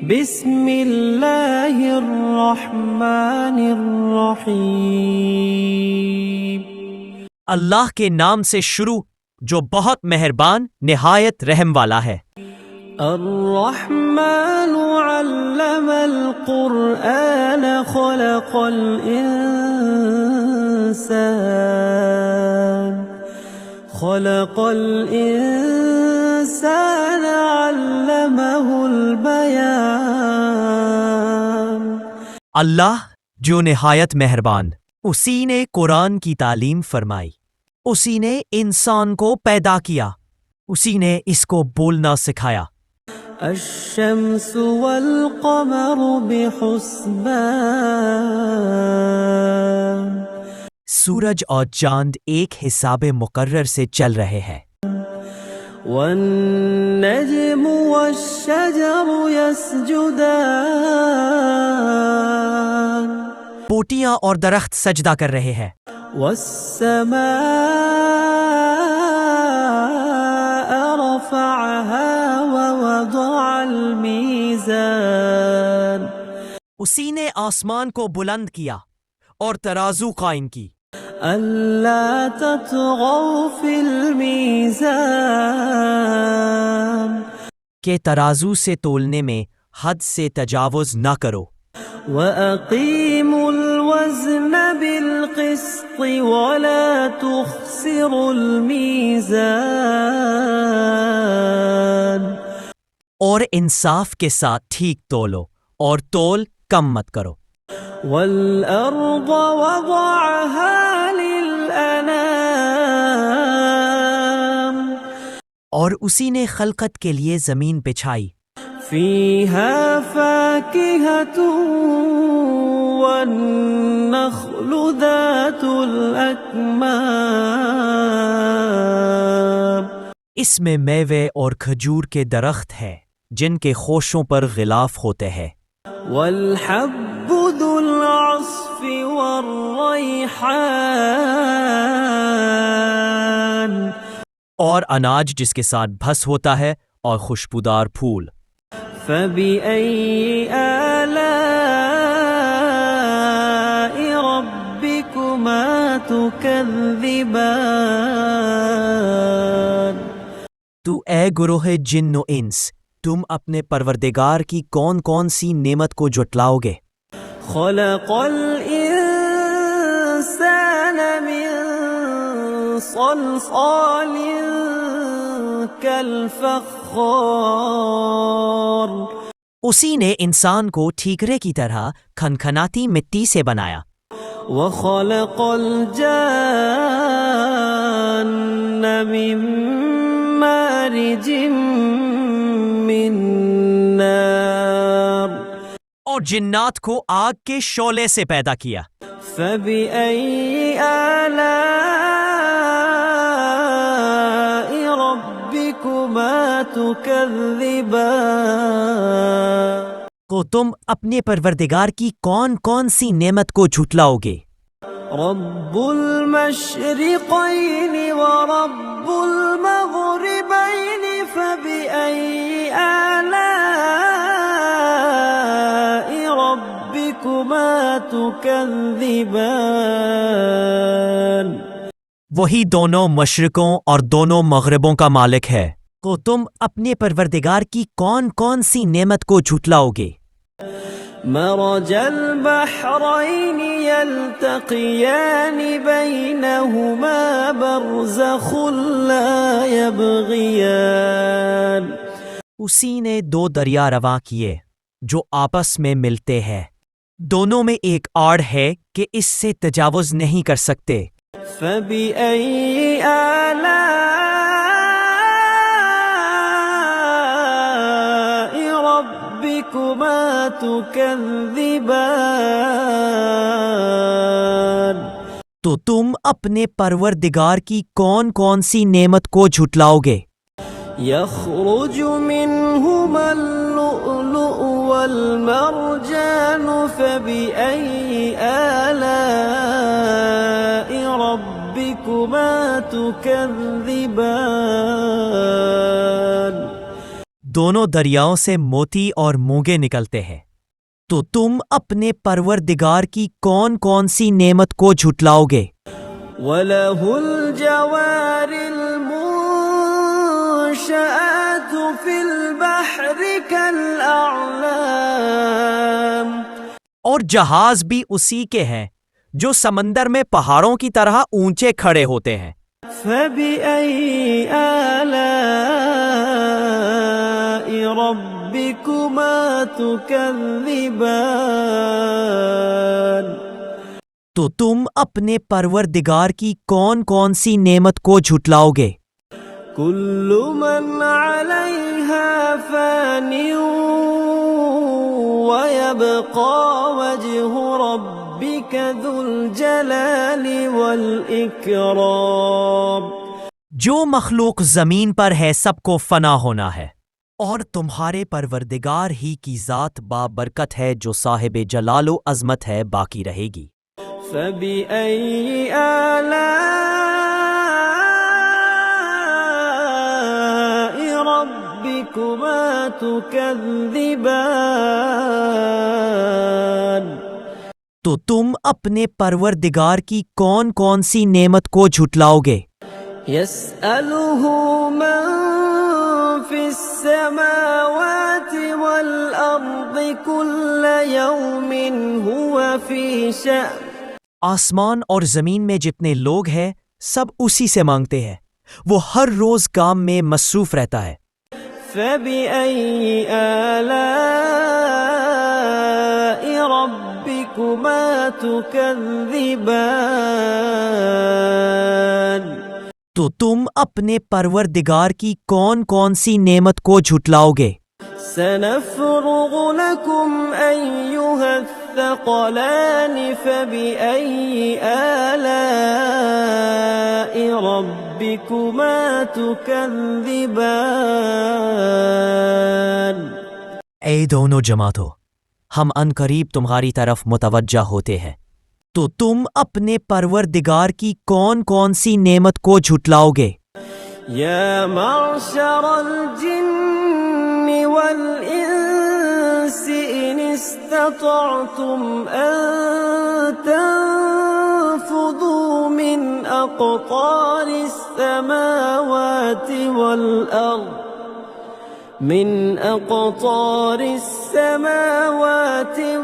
بسم اللہ الرحمن الرحیم۔ اللہ کے نام سے شروع جو بہت مہربان نہایت رحم والا ہے۔ الرحمن علم القرآن خلق الإنسان علمه البیان۔ اللہ جو نہایت مہربان، اسی نے قرآن کی تعلیم فرمائی، اسی نے انسان کو پیدا کیا، اسی نے اس کو بولنا سکھایا۔ الشمس والقمر بحسبان۔ سورج اور چاند ایک حساب مقرر سے چل رہے ہیں۔ والنجم والشجر يسجدان۔ پوٹیاں اور درخت سجدہ کر رہے ہیں۔ والسماء رفعها ووضع الميزان۔ اسی نے آسمان کو بلند کیا اور ترازو قائم کی۔ ألا تطغوا في الميزان۔ کہ ترازو سے تولنے میں حد سے تجاوز نہ کرو۔ وَأَقِيمُوا الْوَزْنَ بِالْقِسْطِ وَلَا تُخْسِرُوا الْمِيزَانَ۔ اور انصاف کے ساتھ ٹھیک تولو اور تول کم مت کرو۔ وَالْأَرْضَ وَضَعَهَا لِلْأَنَامِ۔ اور اسی نے خلقت کے لیے زمین بچھائی۔ فِيهَا فَاكِهَةٌ وَالنَّخْلُ ذَاتُ الْأَكْمَامِ۔ اس میں میوے اور کھجور کے درخت ہیں جن کے خوشوں پر غلاف ہوتے ہیں۔ وَالْحَبُّ ذُو الْعَصْفِ وَالرَّيْحَانِ۔ اور اناج جس کے ساتھ بھس ہوتا ہے اور خوشبودار پھول۔ فَبِأَيِّ آلَاءِ رَبِّكُمَا تُكَذِّبَانِ۔ تو اے گروہ جن و انس، تم اپنے پروردگار کی کون کون سی نعمت کو جھٹلاؤ گے؟ خَلَقَ الْإِنسَانَ مِنْ صَلْصَالٍ كَالْفَخَّارِ۔ اسی نے انسان کو ٹھیکرے کی طرح کھنکھناتی مٹی سے بنایا۔ وَخَلَقَ الْجَانَّ مِن مَّارِجٍ مِّن نَّارٍ۔ اور جنات کو آگ کے شعلے سے پیدا کیا۔ فَبِأَيِّ آلَاءِ رَبِّكُمَا تُكَذِّبَانِ۔ تو تم اپنے پروردگار کی کون کون سی نعمت کو جھٹلاؤ گے؟ رب المشرقین ورب المغربین فبأي آلاء ربکما تکذبان۔ وہی دونوں مشرقوں اور دونوں مغربوں کا مالک ہے، تو تم اپنے پروردگار کی کون کون سی نعمت کو جھٹلاؤ گے؟ مرج البحرین یلتقیان بینہما برزخ لا یبغیان۔ اسی نے دو دریا رواں کیے جو آپس میں ملتے ہیں، دونوں میں ایک آڑ ہے کہ اس سے تجاوز نہیں کر سکتے۔ فَبِأَيِّ آلَاءِ رَبِّكُمَا تُكَذِّبَانِ۔ تو تم اپنے پروردگار کی کون کون سی نعمت کو جھٹلاؤ گے؟ يخرج منهما اللؤلؤ والمرجان فبأي آلاء ربكما تكذبان۔ دونوں دریاؤں سے موتی اور مونگے نکلتے ہیں، تو تم اپنے پروردگار کی کون کون سی نعمت کو جھٹلاؤ گے؟ وَلَهُ الْجَوَارِ الْمُنشَآتُ فِي الْبَحْرِ كَالْأَعْلَامِ، اور جہاز بھی اسی کے ہیں جو سمندر میں پہاڑوں کی طرح اونچے کھڑے ہوتے ہیں۔ فَبِأَيِّ آلَاءِ رَبِّكُمَا تُكَذِّبَانِ، تو تم اپنے پروردگار کی کون کون سی نعمت کو جھٹلاؤ گے؟ كُلُّ مَنْ عَلَيْهَا فَانٍ وَيَبْقَى وَجْهُ رَبِّكَ ذُو الْجَلَالِ وَالْإِكْرَامِ۔ جو مخلوق زمین پر ہے سب کو فنا ہونا ہے، اور تمہارے پروردگار ہی کی ذات بابرکت ہے جو صاحب جلال و عظمت ہے باقی رہے گی۔ فَبِأَيِّ آلَاءِ رَبِّكُمَا تُكَذِّبَانِ، تو تم اپنے پروردگار کی کون کون سی نعمت کو جھٹلاؤ گے؟ يَسْأَلُهُ مَن فِي السَّمَاوَاتِ وَالْأَرْضِ كُلَّ يَوْمٍ هُوَ فِي شَأْنٍ، آسمان اور زمین میں جتنے لوگ ہیں سب اسی سے مانگتے ہیں، وہ ہر روز کام میں مصروف رہتا ہے۔ فَبِأَيِّ آلَاءِ رَبِّكُمَا تُكَذِّبَانِ، تو تم اپنے پروردگار کی کون کون سی نعمت کو جھٹلاؤ گے؟ سَنَفْرُغُ لَكُمْ أَيُّهَ الثَّقَلَانِ فَبِأَيِّ آلَاءِ رَبِّكُمَا تُكَذِّبَانِ۔ اے دونوں جماعتوں، ہم عنقریب تمہاری طرف متوجہ ہوتے ہیں، تو تم اپنے پروردگار کی کون کون سی نعمت کو جھٹلاؤ گے؟ يَا مَعْشَرَ الْجِنِّ وَالْإِنسِ إِنِ اسْتَطَعْتُمْ أَن تَنفُذُوا مِنْ أَقْطَارِ السَّمَاوَاتِ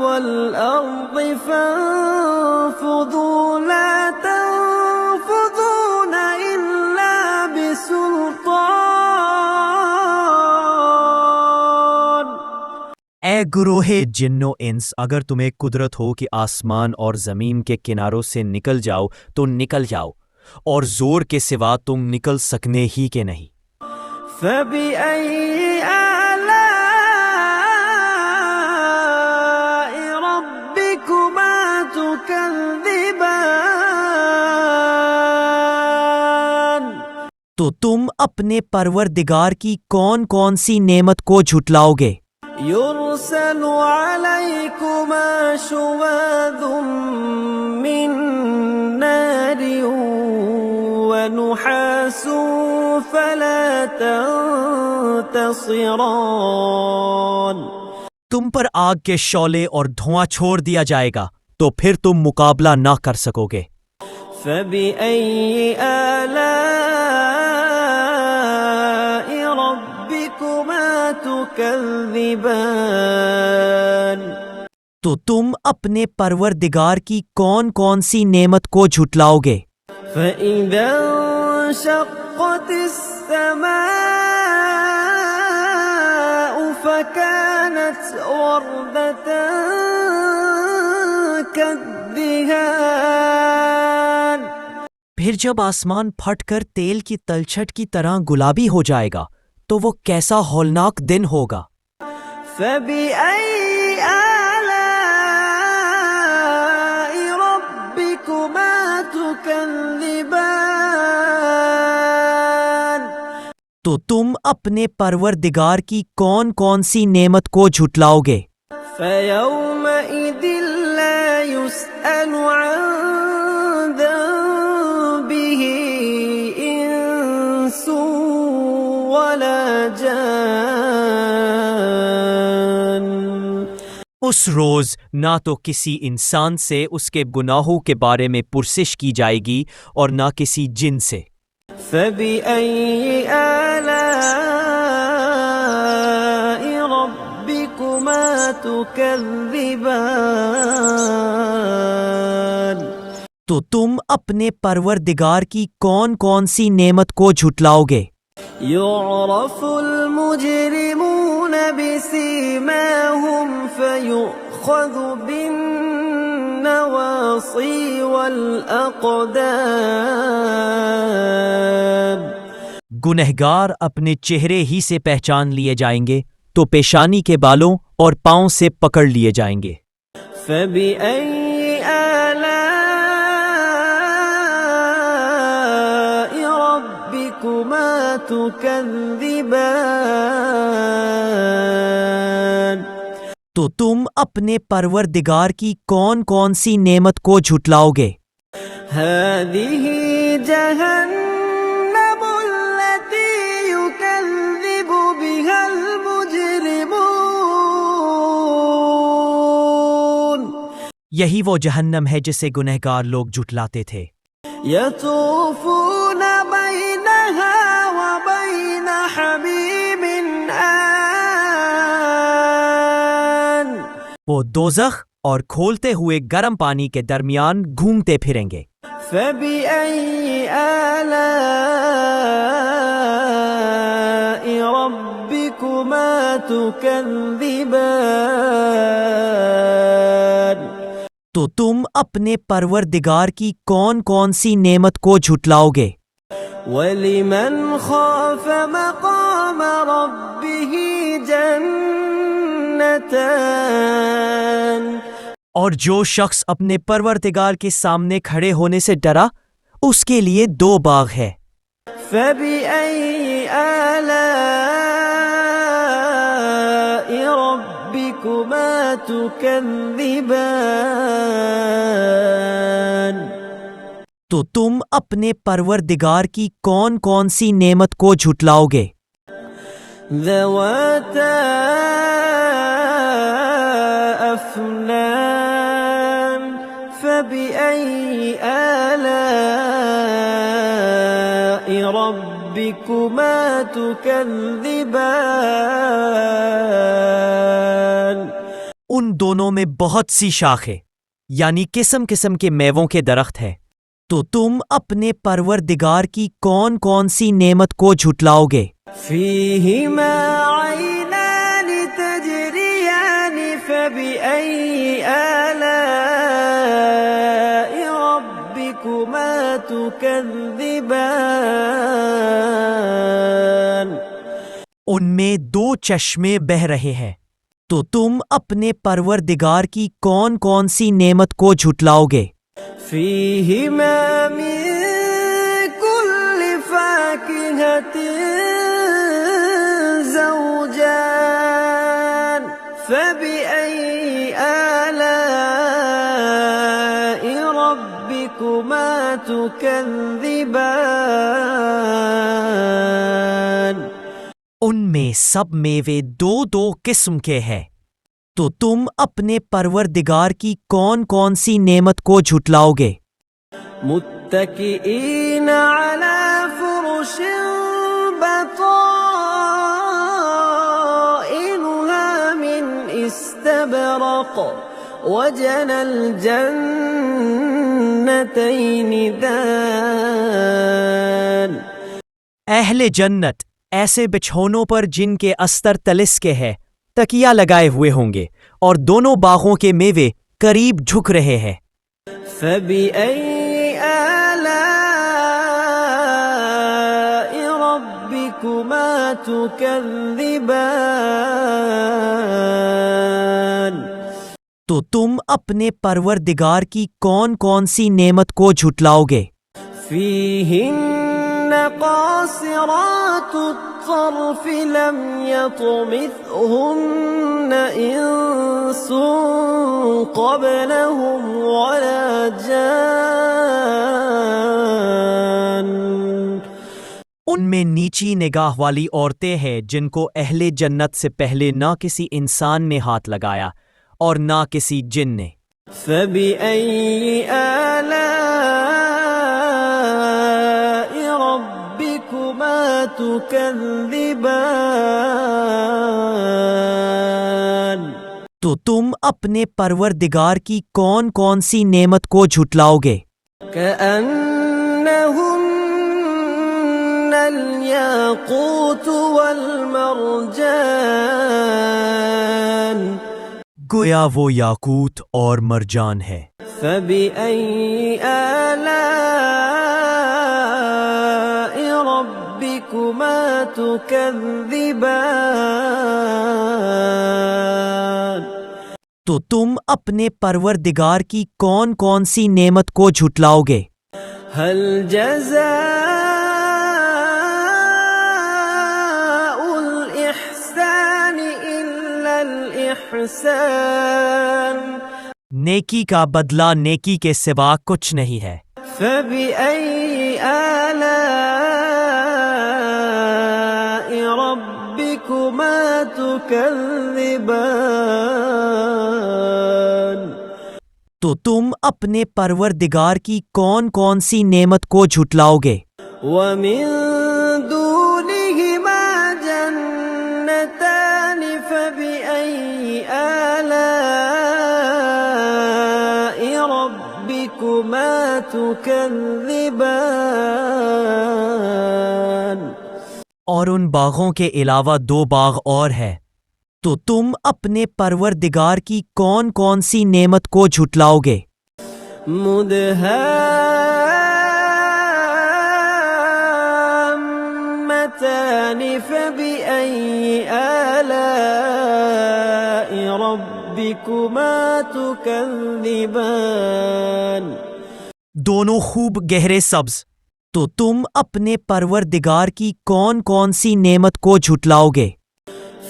وَالْأَرْضِ فَانفُذُوا لَا تَنفُذُونَ إِلَّا بِسُلْطَانٍ۔ اے گروہ جن و انس، اگر تمہیں قدرت ہو کہ آسمان اور زمین کے کناروں سے نکل جاؤ تو نکل جاؤ، اور زور کے سوا تم نکل سکنے ہی کے نہیں۔ فَبِأَيِّ آلَاءِ رَبِّكُمَا تُكَذِّبَانِ، تو تم اپنے پروردگار کی کون کون سی نعمت کو جھٹلاؤ گے؟ يُرْسَلُ عَلَيْكُمَا شُوَاظٌ مِّن نَّارٍ وَنُحَاسٌ فَلَا تَنتَصِرَانِ، تم پر آگ کے شعلے اور دھواں چھوڑ دیا جائے گا تو پھر تم مقابلہ نہ کر سکو گے۔ فَبِأَيِّ آلَاءِ رَبِّكُمَا تُكَذِّبَانِ، تو تم اپنے پروردگار کی کون کون سی نعمت کو جھٹلاؤ گے؟ فَإِذَا انشَقَّتِ السَّمَاءُ فَكَانَتْ وَرْدَةً كَالدِّهَانِ، پھر جب آسمان پھٹ کر تیل کی تلچھٹ کی طرح گلابی ہو جائے گا تو وہ کیسا ہولناک دن ہوگا۔ فَبِأَيِّ آلَاءِ رَبِّكُمَا تُكَذِّبَانِ، تو تم اپنے پروردگار کی کون کون سی نعمت کو جھٹلاؤ گے؟ فَيَوْمَئِذٍ لَا يُسْأَلُ عَن ذَنبِهِ إِنسٌ وَلَا جَانٌ، اس روز نہ تو کسی انسان سے اس کے گناہوں کے بارے میں پرسش کی جائے گی اور نہ کسی جن سے۔ فبأي آلاء ربكما تكذبان؟ تو تم اپنے پروردگار کی کون کون سی نعمت کو جھٹلاؤ گے؟ يعرف المجرمون بسيماهم فيؤخذ بالنواصي والأقدام۔ گنہگار اپنے چہرے ہی سے پہچان لیے جائیں گے تو پیشانی کے بالوں اور پاؤں سے پکڑ لیے جائیں گے۔ فبأي آلاء ربكما تكذبان؟ تو تم اپنے پروردگار کی کون کون سی نعمت کو جھٹلاؤ گے؟ هذه جهنم التي يكذب بها المجرمون۔ یہی وہ جہنم ہے جسے گنہگار لوگ جھٹلاتے تھے۔ يطوفون بينها وبين حميم آن۔ وہ دوزخ اور کھولتے ہوئے گرم پانی کے درمیان گھومتے پھریں گے۔ فبأي آلاء ربكما تكذبان؟ تو تم اپنے پروردگار کی کون کون سی نعمت کو جھٹلاؤ گے؟ وَلِمَنْ خَافَ مَقَامَ رَبِّهِ جَنَّتَانِ؟ اور جو شخص اپنے پروردگار کے سامنے کھڑے ہونے سے ڈرا اس کے لیے 2 باغ ہے۔ فَبِأَيِّ آلَاءِ رَبِّكُمَا تُكَذِّبَانِ؟ تو تم اپنے پروردگار کی کون کون سی نعمت کو جھٹلاؤ گے؟ ذَوَاتَا أَفْنَانٍ فَبِأَيِّ آلَاءِ رَبِّكُمَا تُكَذِّبَانِ؟ ان دونوں میں بہت سی شاخیں یعنی قسم قسم کے میووں کے درخت ہیں، تو تم اپنے پروردگار کی کون کون سی نعمت کو جھٹلاؤ گے؟ فِيهِمَا عَيْنَانِ تَجْرِيَانِ فَبِأَيِّ آلَاءِ رَبِّكُمَا تُكَذِّبَانِ؟ ان میں 2 چشمے بہہ رہے ہیں، تو تم اپنے پروردگار کی کون کون سی نعمت کو جھٹلاؤ گے؟ فِيهِمَا مِن كُلِّ فَاكِهَةٍ زَوْجَانِ فَبِأَيِّ آلَاءِ رَبِّكُمَا تُكَذِّبَانِ؟ ان میں سب میوے 2 قسم کے ہیں، تو تم اپنے پروردگار کی کون کون سی نعمت کو جھٹلاؤ گے؟ متكئين على فرش بطائنها من استبرق وجنى الجنتين دان۔ اہل جنت ایسے بچھونوں پر جن کے استر تلس کے ہے تکیا لگائے ہوئے ہوں گے اور دونوں باغوں کے میوے قریب جھک رہے ہیں۔ فَبِأَيِّ آلَاءِ رَبِّكُمَا تُكَذِّبَانِ؟ تو تم اپنے پروردگار کی کون کون سی نعمت کو جھٹلاؤ گے؟ فِيهِنَّ قَاصِرَاتُ الطَّرْفِ لَمْ يَطْمِثْهُنَّ إِنسٌ قَبْلَهُمْ وَلَا جَانٌّ۔ ان میں نیچی نگاہ والی عورتیں ہیں جن کو اہل جنت سے پہلے نہ کسی انسان نے ہاتھ لگایا اور نہ کسی جن نے۔ فبأي آلاء ربكما تكذبان؟ تو تم اپنے پروردگار کی کون کون سی نعمت کو جھٹلاؤ گے؟ كأنهن الياقوت والمرجان، گویا وہ یاقوت اور مرجان ہے۔ فبأي آلاء ربكما تكذبان؟ تو تم اپنے پروردگار کی کون کون سی نعمت کو جھٹلاؤ گے؟ هل جزاء الإحسان إلا الإحسان؟ نیکی کا بدلہ نیکی کے سوا کچھ نہیں ہے۔ فبأي آلاء ربكما تكذبان؟ تو تم اپنے پروردگار کی کون کون سی نعمت کو جھٹلاؤ گے؟ ومن دونهما جنتان فبأي آلاء ربكما تكذبان؟ اور ان باغوں کے علاوہ دو باغ اور ہے، تو تم اپنے پروردگار کی کون کون سی نعمت کو جھٹلاؤ گے؟ مدهامتان فبأي آلاء ربكما تكذبان؟ دونوں خوب گہرے سبز، تو تم اپنے پروردگار کی کون کون سی نعمت کو جھٹلاؤ گے؟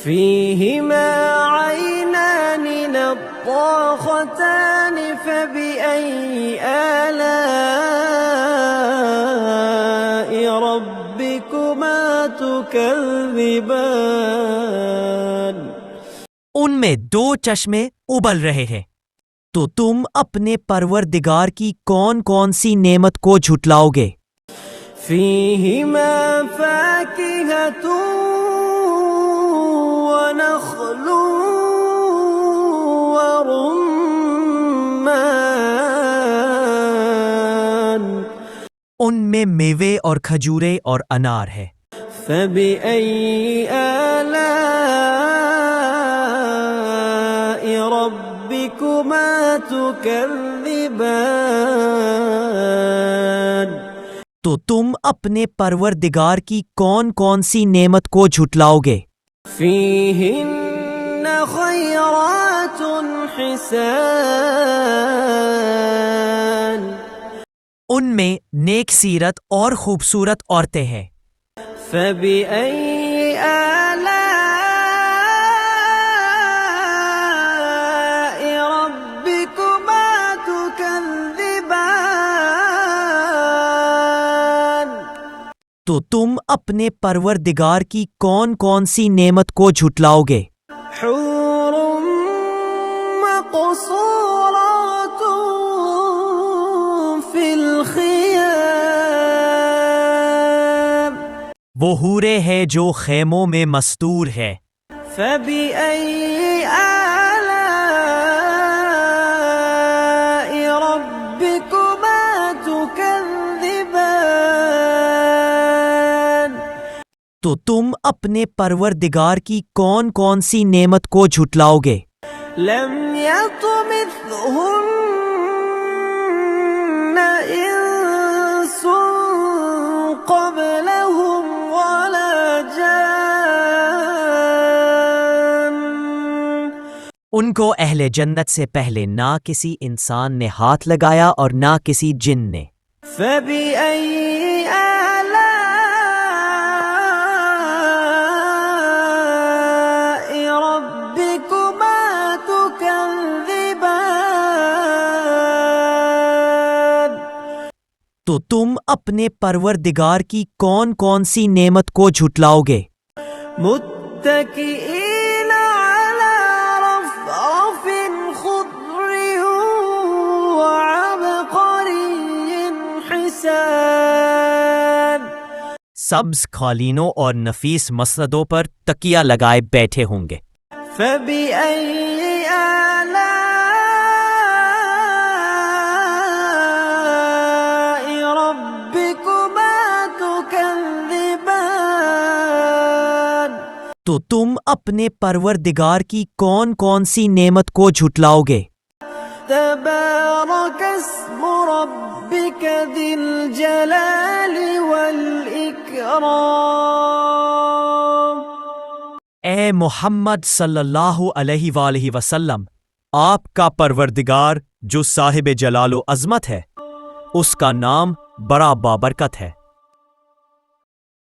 فيهما عينان نضاختان فبأي آلاء ربكما تكذبان؟ ان میں دو چشمے ابل رہے ہیں، تو تم اپنے پروردگار کی کون کون سی نعمت کو جھٹلاؤ گے؟ فيهما فاكهة ونخل ورمان، ان میں میوے اور کھجورے اور انار ہے۔ فبأي آلاء ربكما تكذبان؟ تو تم اپنے پروردگار کی کون کون سی نعمت کو جھٹلاؤ گے؟ فيهن خيرات حسان، ان میں نیک سیرت اور خوبصورت عورتیں ہیں۔ فبأي آلاء ربكما تكذبان؟ تو تم اپنے پروردگار کی کون کون سی نعمت کو جھٹلاؤ گے؟ حور مقصورات في الخيام، وہ حورے ہے جو خیموں میں مستور ہے۔ فبأي آلاء ربكما تكذبان؟ تو تم اپنے پروردگار کی کون کون سی نعمت کو جھٹلاؤ گے؟ لم يطمثهن إنس قبلهم ولا جان، ان کو اہل جنت سے پہلے نہ کسی انسان نے ہاتھ لگایا اور نہ کسی جن نے۔ فبأي آلاء ربكما تكذبان؟ تو تم اپنے پروردگار کی کون کون سی نعمت کو جھٹلاؤ گے؟ متكئين على رفرف سبز قالینوں اور نفیس مسندوں پر تکیہ لگائے بیٹھے ہوں گے۔ فبأي آلاء ربكما تكذبان؟ تو تم اپنے پروردگار کی کون کون سی نعمت کو جھٹلاؤ گے؟ تبارك اسم ربك ذي الجلال والإكرام۔ اے محمد صلی اللہ علیہ وآلہ وسلم، آپ کا پروردگار جو صاحب جلال و عظمت ہے، اس کا نام بڑا بابرکت ہے۔